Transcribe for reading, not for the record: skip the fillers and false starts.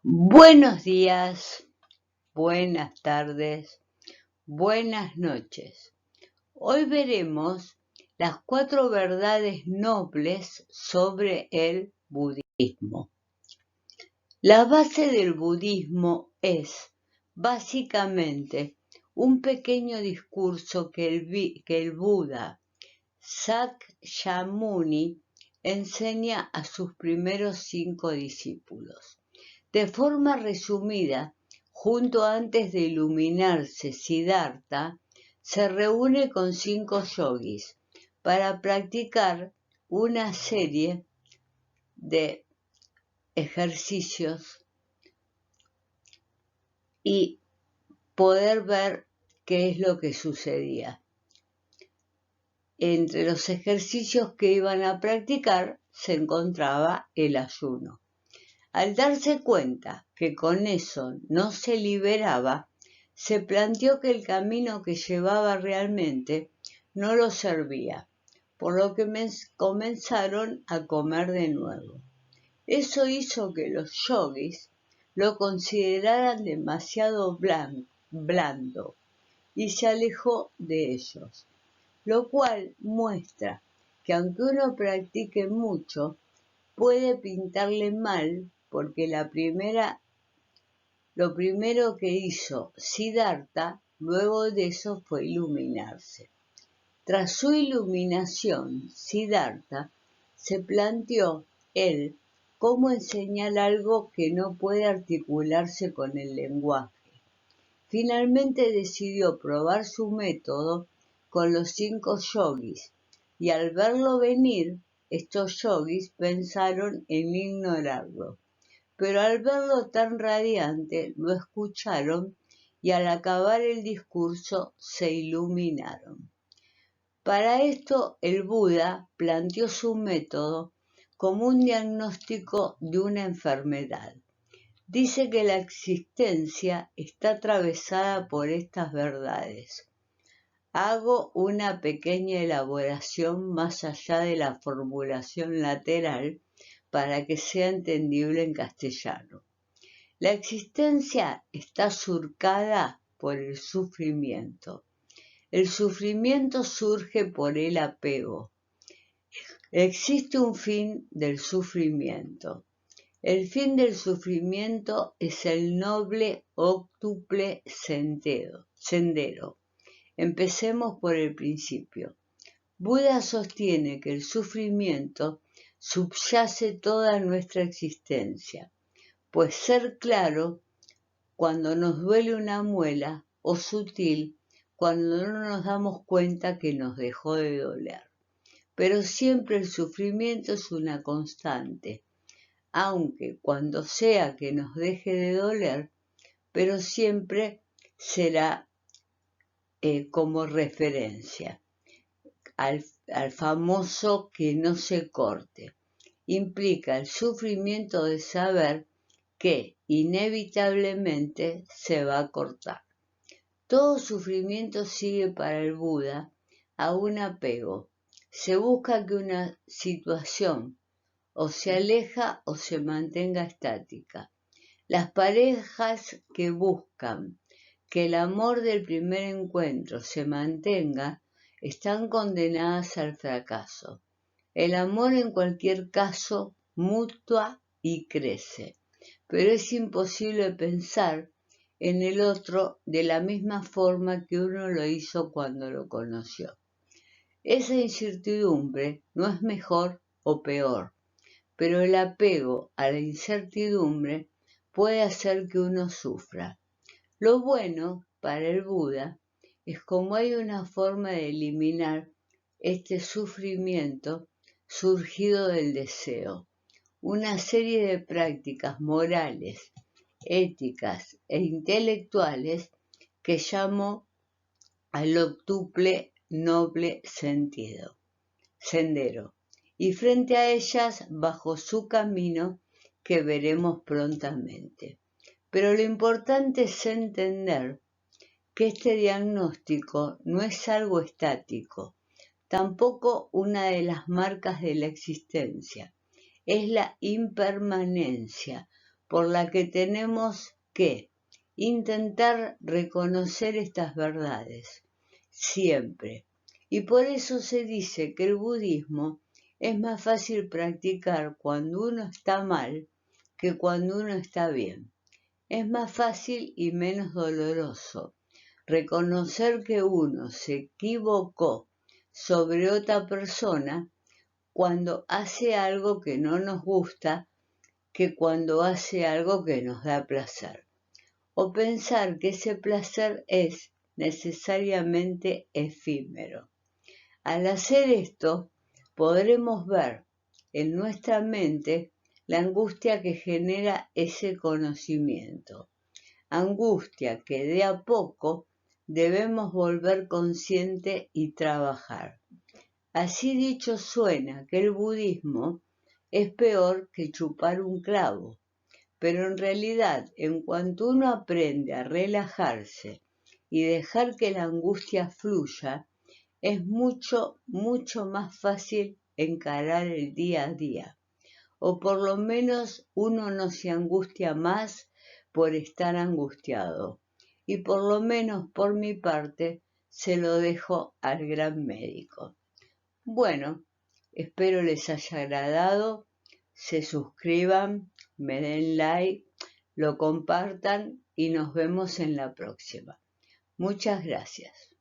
Buenos días, buenas tardes, buenas noches. Hoy veremos las 4 verdades nobles sobre el budismo. La base del budismo es, básicamente, un pequeño discurso que el Buda Sakyamuni enseña a sus primeros 5 discípulos. De forma resumida, justo antes de iluminarse, Siddhartha se reúne con 5 yogis para practicar una serie de ejercicios y poder ver qué es lo que sucedía. Entre los ejercicios que iban a practicar se encontraba el ayuno. Al darse cuenta que con eso no se liberaba, se planteó que el camino que llevaba realmente no lo servía, por lo que comenzaron a comer de nuevo. Eso hizo que los yogis lo consideraran demasiado blando y se alejó de ellos, lo cual muestra que aunque uno practique mucho, puede pintarle mal porque lo primero que hizo Siddhartha luego de eso fue iluminarse. Tras su iluminación, Siddhartha se planteó él cómo enseñar algo que no puede articularse con el lenguaje. Finalmente decidió probar su método con los 5 yogis y al verlo venir, estos yogis pensaron en ignorarlo, pero al verlo tan radiante lo escucharon y al acabar el discurso se iluminaron. Para esto el Buda planteó su método como un diagnóstico de una enfermedad. Dice que la existencia está atravesada por estas verdades. Hago una pequeña elaboración más allá de la formulación lateral para que sea entendible en castellano. La existencia está surcada por el sufrimiento. El sufrimiento surge por el apego. Existe un fin del sufrimiento. El fin del sufrimiento es el noble óctuple sendero. Empecemos por el principio. Buda sostiene que el sufrimiento subyace toda nuestra existencia, pues ser claro cuando nos duele una muela o sutil cuando no nos damos cuenta que nos dejó de doler. Pero siempre el sufrimiento es una constante, aunque cuando sea que nos deje de doler, pero siempre será como referencia al famoso que no se corte. Implica el sufrimiento de saber que inevitablemente se va a cortar. Todo sufrimiento sigue para el Buda a un apego. Se busca que una situación o se aleja o se mantenga estática. Las parejas que buscan que el amor del primer encuentro se mantenga están condenadas al fracaso. El amor en cualquier caso mutua y crece, pero es imposible pensar en el otro de la misma forma que uno lo hizo cuando lo conoció. Esa incertidumbre no es mejor o peor, pero el apego a la incertidumbre puede hacer que uno sufra. Lo bueno para el Buda es como hay una forma de eliminar este sufrimiento surgido del deseo, una serie de prácticas morales, éticas e intelectuales que llamó al octuple noble sendero, y frente a ellas bajo su camino que veremos prontamente. Pero lo importante es entender que este diagnóstico no es algo estático, tampoco una de las marcas de la existencia, es la impermanencia, por la que tenemos que intentar reconocer estas verdades, siempre. Y por eso se dice que el budismo es más fácil practicar cuando uno está mal que cuando uno está bien. Es más fácil y menos doloroso reconocer que uno se equivocó sobre otra persona cuando hace algo que no nos gusta que cuando hace algo que nos da placer. O pensar que ese placer es necesariamente efímero. Al hacer esto, podremos ver en nuestra mente la angustia que genera ese conocimiento. Angustia que de a poco debemos volver consciente y trabajar. Así dicho suena que el budismo es peor que chupar un clavo, pero en realidad en cuanto uno aprende a relajarse y dejar que la angustia fluya, es mucho, mucho más fácil encarar el día a día. O por lo menos uno no se angustia más por estar angustiado. Y por lo menos por mi parte se lo dejo al gran médico. Bueno, espero les haya agradado, se suscriban, me den like, lo compartan y nos vemos en la próxima. Muchas gracias.